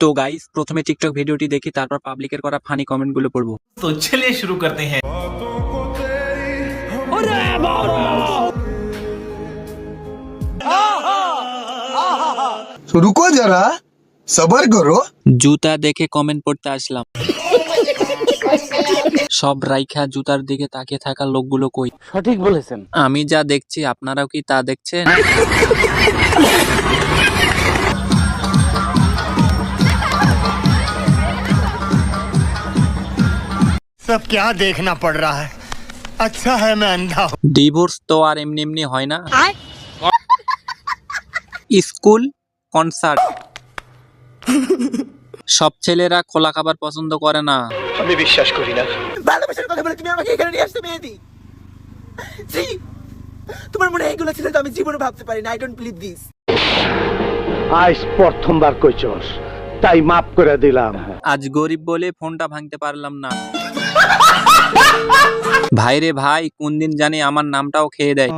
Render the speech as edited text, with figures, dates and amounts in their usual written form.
তো গাইস প্রথমে টিকটক ভিডিওটি দেখি, তারপর পাবলিকের করা ফানি কমেন্ট গুলো পড়বো। तो चलिए शुरू करते हैं। तो रुको जरा सबर करो। জুতা দেখে কমেন্ট পড়তে আসলাম। সব রাইখা জুতার দিকে তাকিয়ে থাকা লোকগুলো কই? সঠিক বলেছেন। আমি যা দেখছি আপনারাও কি তা দেখছেন? सब क्या देखना पड़ रहा है। अच्छा है मैं अंधा हूँ। ডিভোর্স তো আর এমনি এমনি হয় না। স্কুল কনসার্ট সব ছেলেরা খোলা খাবার পছন্দ করে না। ভালোবাসার কথা বলে তুমি আমাকে এখানে নিয়ে আসতে মেহেদি। জি, তোমার মনে হয় এগুলো ছিল তো আমি জীবনে ভাবতে পারি না। I don't believe this. আজ প্রথমবার কইছস, তাই মাফ করে দিলাম। আজ গরিব বলে ফোনটা ভাঙতে পারলাম না। ভাইরে ভাই, কোন দিন জানি আমার নামটাও খেয়ে দেয়।